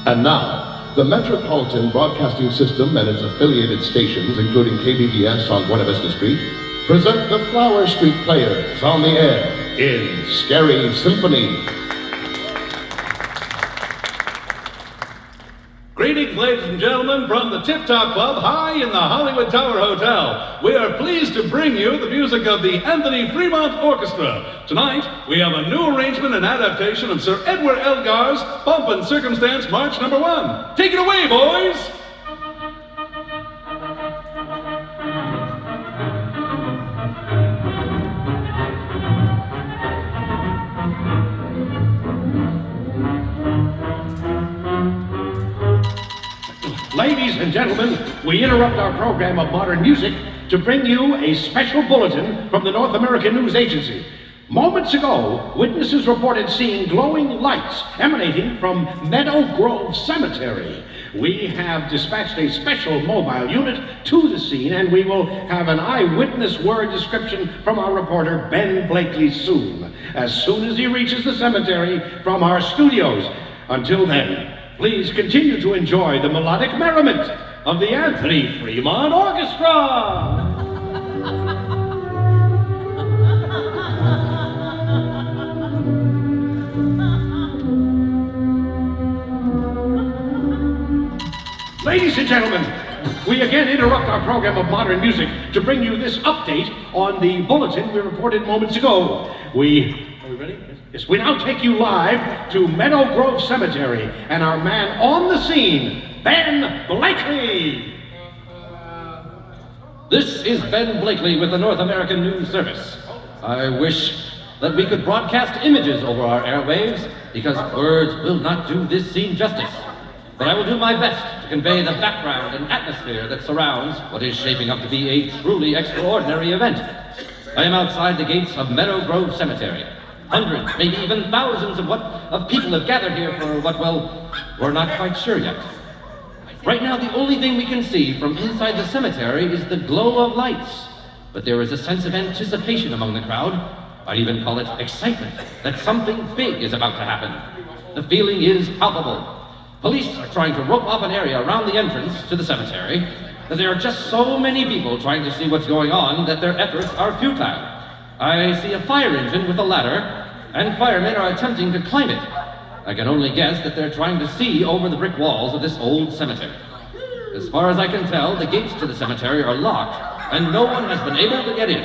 And now, the Metropolitan Broadcasting System and its affiliated stations, including KBBS on Buena Vista Street, present the Flower Street Players on the air in Scary Symphony. Greetings, ladies and gentlemen, from the Tip Top Club high in the Hollywood Tower Hotel. We are pleased to bring you the music of the Anthony Fremont Orchestra. Tonight, we have a new arrangement and adaptation of Sir Edward Elgar's Pomp and Circumstance March No. 1. Take it away, boys! Ladies and gentlemen, we interrupt our program of modern music to bring you a special bulletin from the North American News Agency. Moments ago, witnesses reported seeing glowing lights emanating from Meadow Grove Cemetery. We have dispatched a special mobile unit to the scene, and we will have an eyewitness word description from our reporter, Ben Blakely, soon as he reaches the cemetery from our studios. Until then, please continue to enjoy the melodic merriment of the Anthony Fremont Orchestra! Ladies and gentlemen, we again interrupt our program of modern music to bring you this update on the bulletin we reported moments ago. Are we ready? Yes, we now take you live to Meadow Grove Cemetery and our man on the scene, Ben Blakely. This is Ben Blakely with the North American News Service. I wish that we could broadcast images over our airwaves, because words will not do this scene justice. But I will do my best to convey the background and atmosphere that surrounds what is shaping up to be a truly extraordinary event. I am outside the gates of Meadow Grove Cemetery. Hundreds, maybe even thousands of people have gathered here for what, well, we're not quite sure yet. Right now, the only thing we can see from inside the cemetery is the glow of lights. But there is a sense of anticipation among the crowd. I'd even call it excitement, that something big is about to happen. The feeling is palpable. Police are trying to rope off an area around the entrance to the cemetery, but there are just so many people trying to see what's going on that their efforts are futile. I see a fire engine with a ladder, and firemen are attempting to climb it. I can only guess that they're trying to see over the brick walls of this old cemetery. As far as I can tell, the gates to the cemetery are locked, and no one has been able to get in.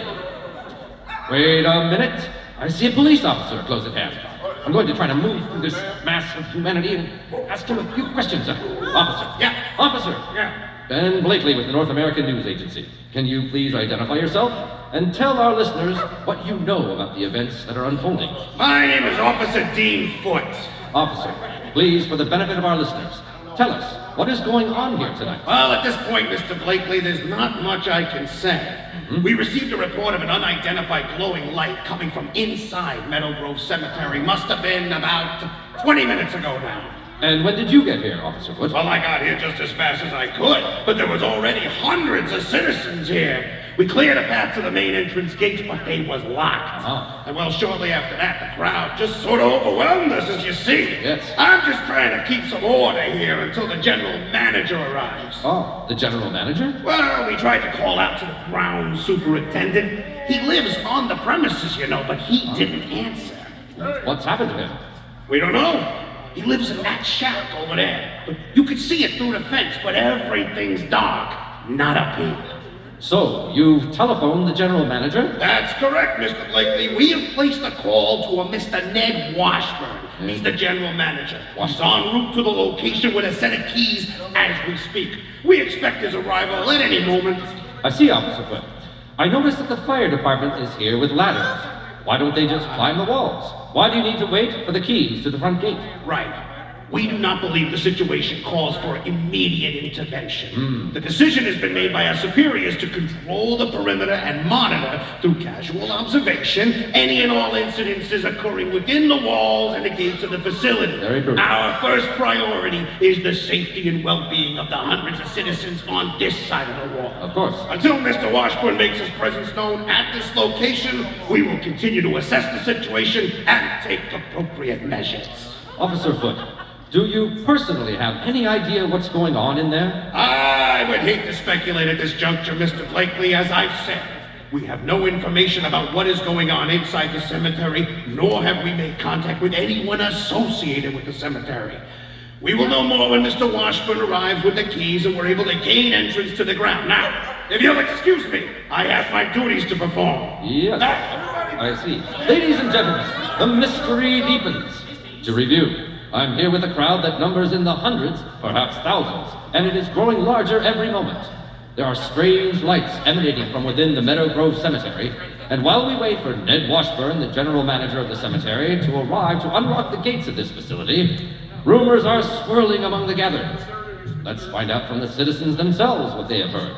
Wait a minute. I see a police officer close at hand. I'm going to try to move through this mass of humanity and ask him a few questions. Officer. Yeah. Officer. Yeah. Ben Blakely with the North American News Agency. Can you please identify yourself and tell our listeners what you know about the events that are unfolding? My name is Officer Dean Foote. Officer, please, for the benefit of our listeners, tell us, what is going on here tonight? Well, at this point, Mr. Blakely, there's not much I can say. We received a report of an unidentified glowing light coming from inside Meadow Grove Cemetery. Must have been about 20 minutes ago now. And when did you get here, Officer Foote? Well, I got here just as fast as I could, but there was already hundreds of citizens here. We cleared a path to the main entrance gates, but they was locked. Oh. And well, shortly after that, the crowd just sort of overwhelmed us, as you see. Yes. I'm just trying to keep some order here until the general manager arrives. Oh, the general manager? Well, we tried to call out to the ground superintendent. He lives on the premises, you know, but he didn't answer. What's happened to him? We don't know. He lives in that shack over there. But you could see it through the fence, but everything's dark. Not up here. So, you've telephoned the general manager? That's correct, Mr. Blakely. We have placed a call to a Mr. Ned Washburn. He's the general manager. He's en route to the location with a set of keys as we speak. We expect his arrival at any moment. I see, Officer Foote. I noticed that the fire department is here with ladders. Why don't they just climb the walls? Why do you need to wait for the keys to the front gate? Right. We do not believe the situation calls for immediate intervention. The decision has been made by our superiors to control the perimeter and monitor, through casual observation, any and all incidences occurring within the walls and the gates of the facility. Very good. Our first priority is the safety and well-being of the hundreds of citizens on this side of the wall. Of course. Until Mr. Washburn makes his presence known at this location, we will continue to assess the situation and take appropriate measures. Officer Foote, Do you personally have any idea what's going on in there? I would hate to speculate at this juncture, Mr. Blakely. As I've said, we have no information about what is going on inside the cemetery, nor have we made contact with anyone associated with the cemetery. We will know more when Mr. Washburn arrives with the keys and we're able to gain entrance to the ground. Now, if you'll excuse me, I have my duties to perform. Yes, I see. Ladies and gentlemen, the mystery deepens. To review, I'm here with a crowd that numbers in the hundreds, perhaps thousands, and it is growing larger every moment. There are strange lights emanating from within the Meadow Grove Cemetery, and while we wait for Ned Washburn, the general manager of the cemetery, to arrive to unlock the gates of this facility, rumors are swirling among the gatherers. Let's find out from the citizens themselves what they have heard.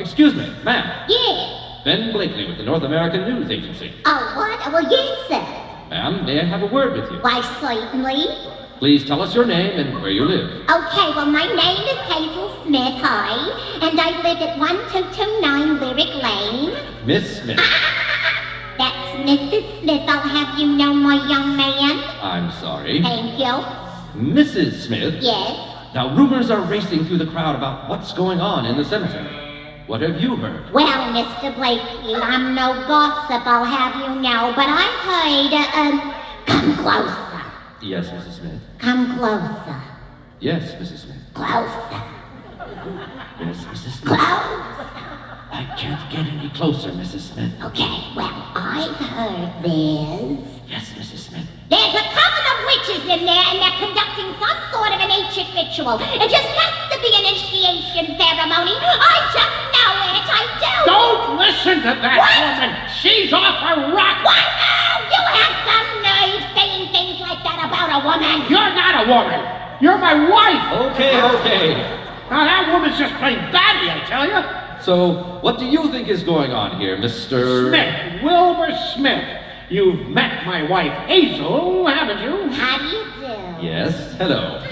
Excuse me, ma'am. Yes. Ben Blakely with the North American News Agency. Oh, what? Well, yes, sir. Ma'am, may I have a word with you? Why, certainly. Please tell us your name and where you live. Okay, well, my name is Hazel Smith, hi, and I live at 1229 Lyric Lane. Miss Smith. That's Mrs. Smith, I'll have you know, my young man. I'm sorry. Thank you. Mrs. Smith? Yes. Now, rumors are racing through the crowd about what's going on in the cemetery. What have you heard? Well, Mr. Blakely, I'm no gossip, I'll have you know, but I've heard, come closer. Yes, Mrs. Smith. Come closer. Yes, Mrs. Smith. Closer. Yes, Mrs. Smith. Closer. I can't get any closer, Mrs. Smith. Okay, well, I've heard there's... Yes, Mrs. Smith. There's a coven of witches in there, and they're conducting some sort of an ancient ritual. It just has to be an initiation ceremony. I just know it, I do. Don't listen to that woman. She's off her rocker. What? Oh, you have some nerve saying things like that about a woman. You're not a woman. You're my wife. Okay. Now that woman's just plain batty, I tell you. So, what do you think is going on here, Mr. Smith, Wilbur Smith. You've met my wife Hazel, haven't you? How do you do? Yes, hello.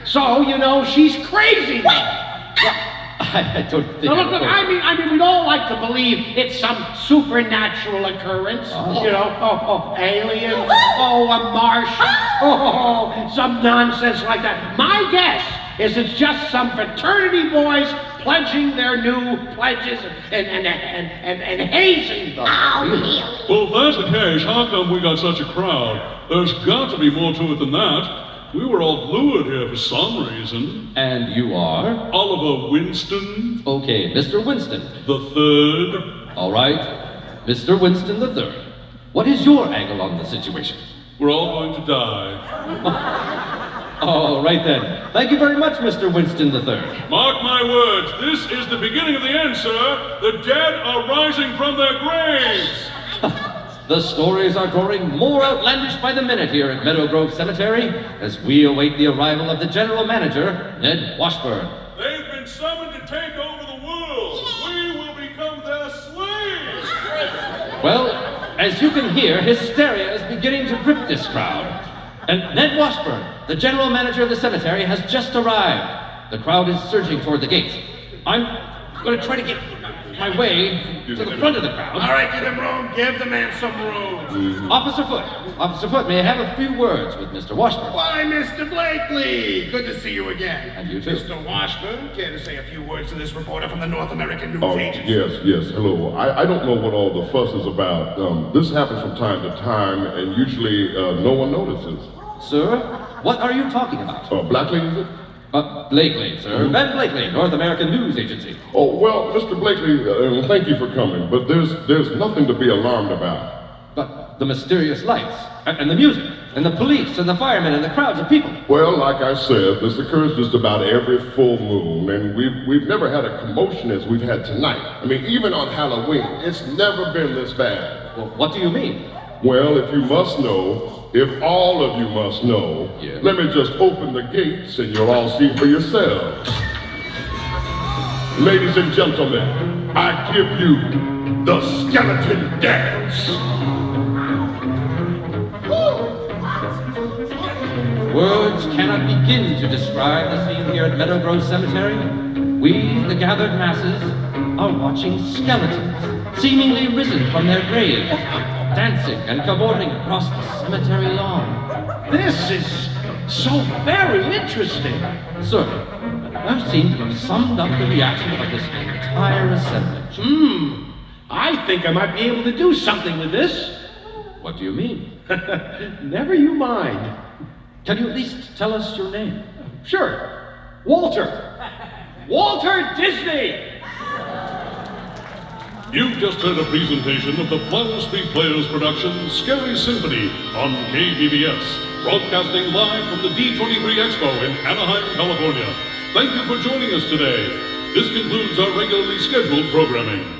So you know she's crazy. I don't think... No, look, I mean, we'd all like to believe it's some supernatural occurrence. Oh. You know, aliens, a Martian, some nonsense like that. My guess is it's just some fraternity boys pledging their new pledges and hazing them. Oh, really? Well, if that's the case, how come we got such a crowd? There's got to be more to it than that. We were all lured here for some reason. And you are? Oliver Winston Okay, Mr. Winston. III. All right, Mr. Winston III. What is your angle on the situation? We're all going to die. All right then. Thank you very much, Mr. Winston III. Mark my words, this is the beginning of the end, sir. The dead are rising from their graves. The stories are growing more outlandish by the minute here at Meadow Grove Cemetery as we await the arrival of the general manager, Ned Washburn. They've been summoned to take over the world. We will become their slaves. Well, as you can hear, hysteria is beginning to grip this crowd. And Ned Washburn, the general manager of the cemetery, has just arrived. The crowd is surging toward the gates. I'm going to try to get my way to the front of the crowd. All right, give him room. Give the man some room. Officer Foote, may I have a few words with Mr. Washburn? Why, Mr. Blakely, good to see you again. And you too. Mr. Washburn, care to say a few words to this reporter from the North American News Agency? Yes, hello. I don't know what all the fuss is about. This happens from time to time, and usually no one notices. Sir, what are you talking about? Blackley, is it? Blakely, sir. Ben Blakely, North American News Agency. Oh, well, Mr. Blakely, thank you for coming, but there's nothing to be alarmed about. But the mysterious lights, and the music, and the police, and the firemen, and the crowds of people. Well, like I said, this occurs just about every full moon, and we've never had a commotion as we've had tonight. I mean, even on Halloween, it's never been this bad. Well, what do you mean? Well, if you must know, if all of you must know, Yeah. let me just open the gates and you'll all see for yourselves. Ladies and gentlemen, I give you the skeleton dance. Words cannot begin to describe the scene here at Meadow Grove Cemetery. We, the gathered masses, are watching skeletons, seemingly risen from their graves, dancing and cavorting across the cemetery lawn. This is So very interesting. Sir, that seems to have summed up the reaction of this entire assemblage. I think I might be able to do something with this. What do you mean? Never you mind. Can you at least tell us your name? Sure. Walter. Walter Disney. You've just heard a presentation of the Flower Street Players production, Scary Symphony, on KBVS, broadcasting live from the D23 Expo in Anaheim, California. Thank you for joining us today. This concludes our regularly scheduled programming.